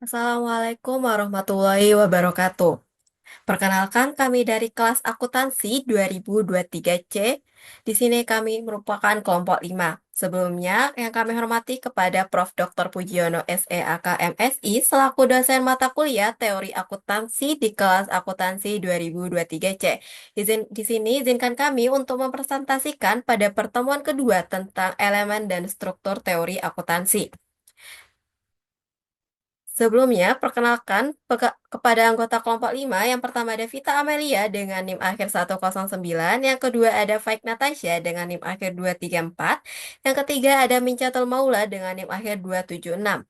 Assalamualaikum warahmatullahi wabarakatuh. Perkenalkan kami dari kelas akuntansi 2023C. Di sini kami merupakan kelompok 5. Sebelumnya, yang kami hormati kepada Prof. Dr. Pujiono SEAK MSI selaku dosen mata kuliah Teori Akuntansi di kelas akuntansi 2023C. Di sini izinkan kami untuk mempresentasikan pada pertemuan kedua tentang elemen dan struktur teori akuntansi. Sebelumnya, perkenalkan kepada anggota kelompok 5. Yang pertama ada Vita Amelia dengan NIM akhir 109. Yang kedua ada Faik Natasha dengan NIM akhir 234. Yang ketiga ada Mincatul Maula dengan NIM akhir 276.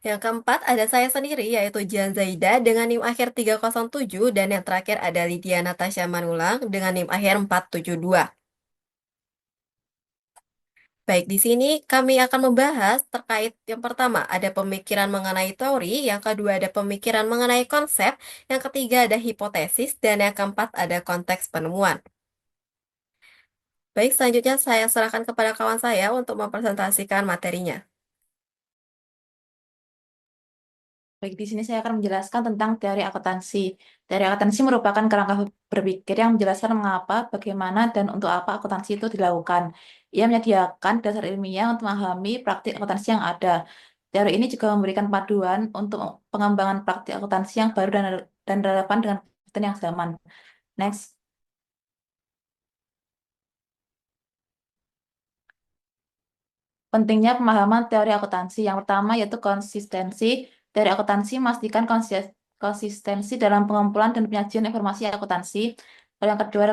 Yang keempat ada saya sendiri yaitu Jian Zaida dengan NIM akhir 307. Dan yang terakhir ada Lydia Natasha Manulang dengan NIM akhir 472. Baik, di sini kami akan membahas terkait yang pertama ada pemikiran mengenai teori, yang kedua ada pemikiran mengenai konsep, yang ketiga ada hipotesis, dan yang keempat ada konteks penemuan. Baik, selanjutnya saya serahkan kepada kawan saya untuk mempresentasikan materinya. Baik, di sini saya akan menjelaskan tentang teori akuntansi. Teori akuntansi merupakan kerangka berpikir yang menjelaskan mengapa, bagaimana, dan untuk apa akuntansi itu dilakukan. Ia menyediakan dasar ilmiah untuk memahami praktik akuntansi yang ada. Teori ini juga memberikan panduan untuk pengembangan praktik akuntansi yang baru dan relevan dengan kebutuhan yang zaman. Next. Pentingnya pemahaman teori akuntansi. Yang pertama yaitu konsistensi. Teori akuntansi memastikan konsistensi dalam pengumpulan dan penyajian informasi akuntansi. Lalu yang kedua,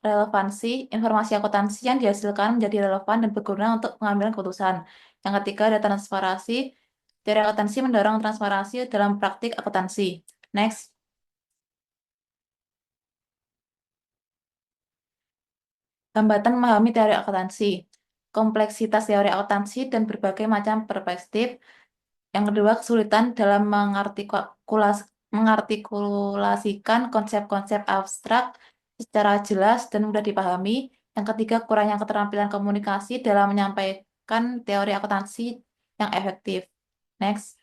relevansi. Informasi akuntansi yang dihasilkan menjadi relevan dan berguna untuk pengambilan keputusan. Yang ketiga, ada transparansi. Teori akuntansi mendorong transparansi dalam praktik akuntansi. Next. Hambatan memahami teori akuntansi. Kompleksitas teori akuntansi dan berbagai macam perspektif. Yang kedua, kesulitan dalam mengartikulasikan konsep-konsep abstrak secara jelas dan mudah dipahami. Yang ketiga, kurangnya keterampilan komunikasi dalam menyampaikan teori akuntansi yang efektif. Next.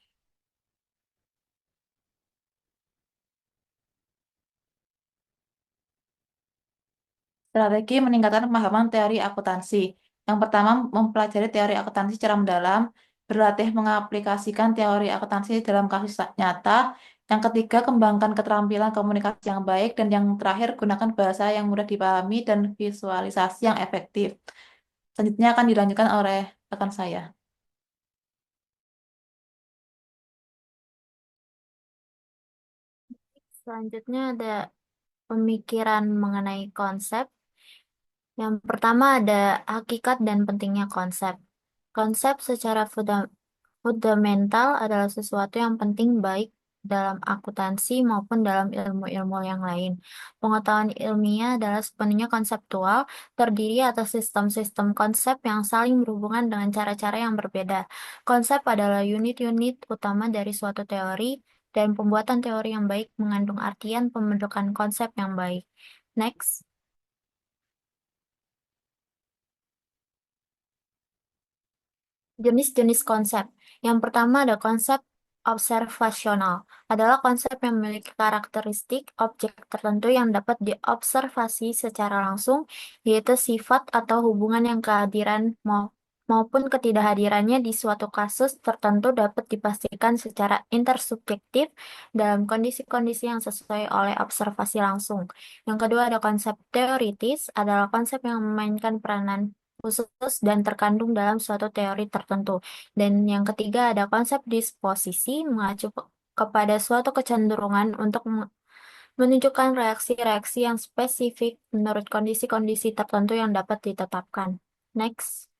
Strategi meningkatkan pemahaman teori akuntansi. Yang pertama, mempelajari teori akuntansi secara mendalam, berlatih mengaplikasikan teori akuntansi dalam kasus nyata. Yang ketiga, kembangkan keterampilan komunikasi yang baik. Dan yang terakhir, gunakan bahasa yang mudah dipahami dan visualisasi yang efektif. Selanjutnya akan dilanjutkan oleh rekan saya. Selanjutnya ada pemikiran mengenai konsep. Yang pertama ada hakikat dan pentingnya konsep. Konsep secara fundamental adalah sesuatu yang penting baik dalam akuntansi maupun dalam ilmu-ilmu yang lain. Pengetahuan ilmiah adalah sepenuhnya konseptual, terdiri atas sistem-sistem konsep yang saling berhubungan dengan cara-cara yang berbeda. Konsep adalah unit-unit utama dari suatu teori, dan pembuatan teori yang baik mengandung artian pembentukan konsep yang baik. Next. Jenis-jenis konsep. Yang pertama ada konsep observasional. Adalah konsep yang memiliki karakteristik objek tertentu yang dapat diobservasi secara langsung, yaitu sifat atau hubungan yang kehadiran maupun ketidakhadirannya di suatu kasus tertentu dapat dipastikan secara intersubjektif dalam kondisi-kondisi yang sesuai oleh observasi langsung. Yang kedua ada konsep teoritis, adalah konsep yang memainkan peranan khusus dan terkandung dalam suatu teori tertentu. Dan yang ketiga ada konsep disposisi mengacu kepada suatu kecenderungan untuk menunjukkan reaksi-reaksi yang spesifik menurut kondisi-kondisi tertentu yang dapat ditetapkan. Next.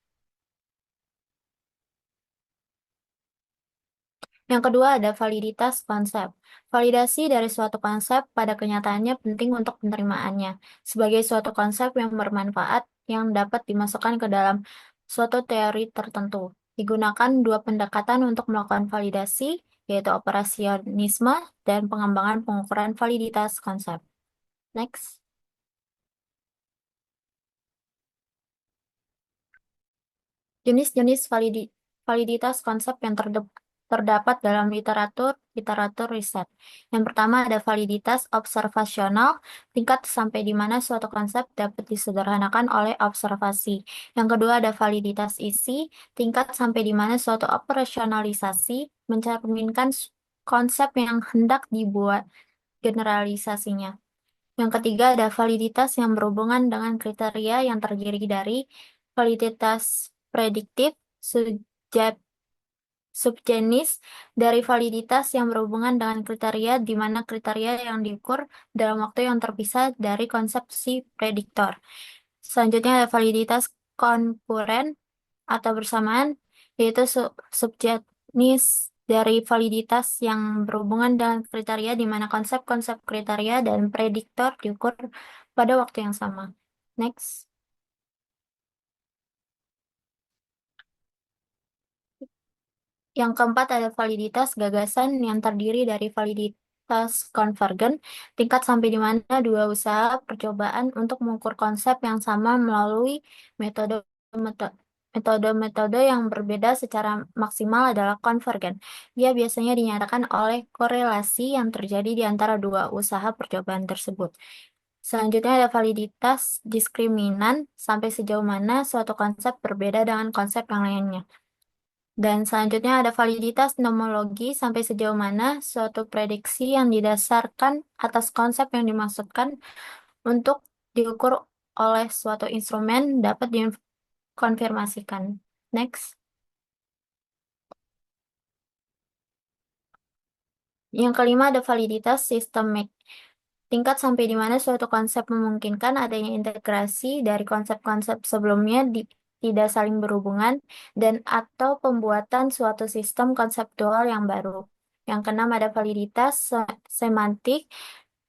Yang kedua ada validitas konsep. Validasi dari suatu konsep pada kenyataannya penting untuk penerimaannya sebagai suatu konsep yang bermanfaat yang dapat dimasukkan ke dalam suatu teori tertentu. Digunakan dua pendekatan untuk melakukan validasi, yaitu operasionisme dan pengembangan pengukuran validitas konsep. Next. Jenis-jenis validitas konsep yang terdepan. terdapat dalam literatur riset. Yang pertama ada validitas observasional, tingkat sampai di mana suatu konsep dapat disederhanakan oleh observasi. Yang kedua ada validitas isi, tingkat sampai di mana suatu operasionalisasi mencerminkan konsep yang hendak dibuat generalisasinya. Yang ketiga ada validitas yang berhubungan dengan kriteria yang terdiri dari validitas prediktif, subjek- subjenis, dari validitas yang berhubungan dengan kriteria di mana kriteria yang diukur dalam waktu yang terpisah dari konsepsi prediktor. Selanjutnya ada validitas konkuren atau bersamaan, yaitu subjenis dari validitas yang berhubungan dengan kriteria di mana konsep-konsep kriteria dan prediktor diukur pada waktu yang sama. Next. Yang keempat ada validitas gagasan yang terdiri dari validitas konvergen, tingkat sampai di mana dua usaha percobaan untuk mengukur konsep yang sama melalui metode metode yang berbeda secara maksimal adalah konvergen. Dia biasanya dinyatakan oleh korelasi yang terjadi di antara dua usaha percobaan tersebut. Selanjutnya ada validitas diskriminan sampai sejauh mana suatu konsep berbeda dengan konsep yang lainnya. Dan selanjutnya ada validitas nomologi sampai sejauh mana suatu prediksi yang didasarkan atas konsep yang dimaksudkan untuk diukur oleh suatu instrumen dapat dikonfirmasikan. Next. Yang kelima ada validitas sistemik. Tingkat sampai di mana suatu konsep memungkinkan adanya integrasi dari konsep-konsep sebelumnya tidak saling berhubungan dan atau pembuatan suatu sistem konseptual yang baru. Yang keenam ada validitas semantik,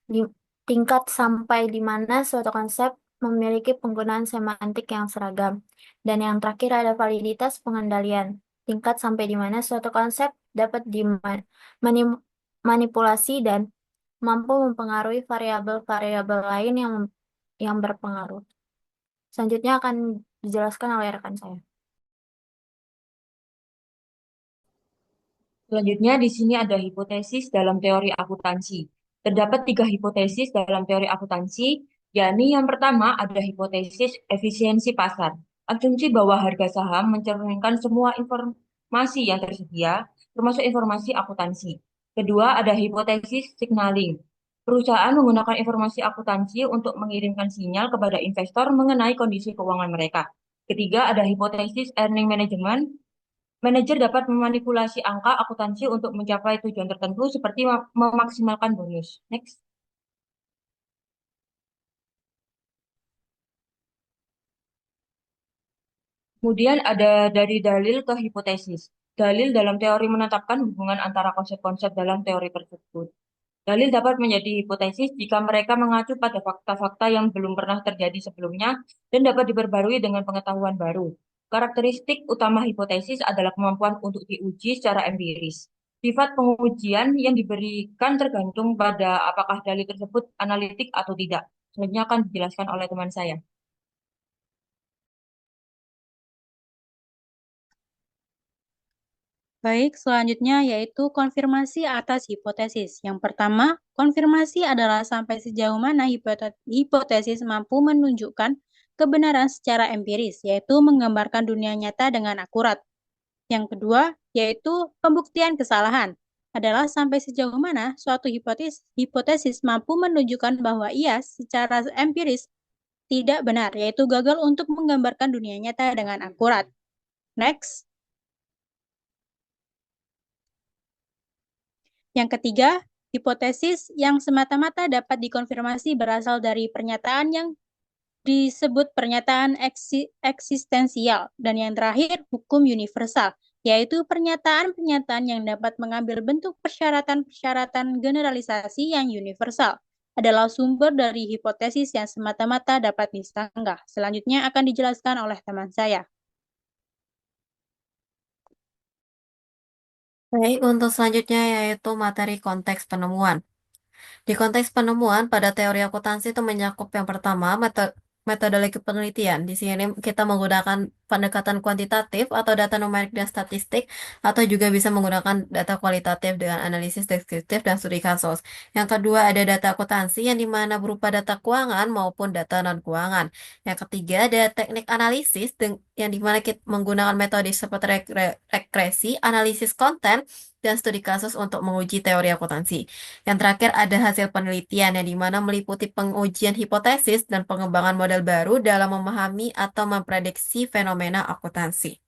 di- tingkat sampai di mana suatu konsep memiliki penggunaan semantik yang seragam. Dan yang terakhir ada validitas pengendalian, tingkat sampai di mana suatu konsep dapat dimanipulasi dan mampu mempengaruhi variabel-variabel lain yang berpengaruh. Selanjutnya akan dijelaskan oleh rekan saya. Selanjutnya, di sini ada hipotesis dalam teori akuntansi. Terdapat 3 hipotesis dalam teori akuntansi, yakni yang pertama ada hipotesis efisiensi pasar. Asumsi bahwa harga saham mencerminkan semua informasi yang tersedia, termasuk informasi akuntansi. Kedua, ada hipotesis signaling. Perusahaan menggunakan informasi akuntansi untuk mengirimkan sinyal kepada investor mengenai kondisi keuangan mereka. Ketiga, ada hipotesis earning management. Manajer dapat memanipulasi angka akuntansi untuk mencapai tujuan tertentu seperti memaksimalkan bonus. Next. Kemudian ada dari dalil ke hipotesis. Dalil dalam teori menetapkan hubungan antara konsep-konsep dalam teori tersebut. Dalil dapat menjadi hipotesis jika mereka mengacu pada fakta-fakta yang belum pernah terjadi sebelumnya dan dapat diperbarui dengan pengetahuan baru. Karakteristik utama hipotesis adalah kemampuan untuk diuji secara empiris. Sifat pengujian yang diberikan tergantung pada apakah dalil tersebut analitik atau tidak. Selanjutnya akan dijelaskan oleh teman saya. Baik, selanjutnya yaitu konfirmasi atas hipotesis. Yang pertama, konfirmasi adalah sampai sejauh mana hipotesis mampu menunjukkan kebenaran secara empiris, yaitu menggambarkan dunia nyata dengan akurat. Yang kedua, yaitu pembuktian kesalahan, adalah sampai sejauh mana suatu hipotesis mampu menunjukkan bahwa ia secara empiris tidak benar, yaitu gagal untuk menggambarkan dunia nyata dengan akurat. Next. Yang ketiga, hipotesis yang semata-mata dapat dikonfirmasi berasal dari pernyataan yang disebut pernyataan eksistensial. Dan yang terakhir, hukum universal, yaitu pernyataan-pernyataan yang dapat mengambil bentuk persyaratan-persyaratan generalisasi yang universal. Adalah sumber dari hipotesis yang semata-mata dapat disanggah. Selanjutnya akan dijelaskan oleh teman saya. Baik, untuk selanjutnya yaitu materi konteks penemuan. Di konteks penemuan pada teori akuntansi itu mencakup yang pertama metodologi penelitian. Di sini kita menggunakan pendekatan kuantitatif atau data numerik dan statistik, atau juga bisa menggunakan data kualitatif dengan analisis deskriptif dan studi kasus. Yang kedua ada data akuntansi yang dimana berupa data keuangan maupun data non-keuangan. Yang ketiga ada teknik analisis yang dimana kita menggunakan metode seperti regresi, analisis konten, dan studi kasus untuk menguji teori akuntansi. Yang terakhir ada hasil penelitian yang dimana meliputi pengujian hipotesis dan pengembangan model baru dalam memahami atau memprediksi fenomena akuntansi.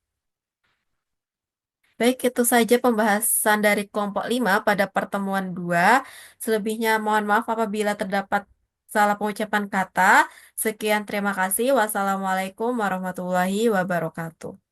Baik, itu saja pembahasan dari kelompok 5 pada pertemuan 2. Selebihnya mohon maaf apabila terdapat salah pengucapan kata. Sekian, terima kasih. Wassalamualaikum warahmatullahi wabarakatuh.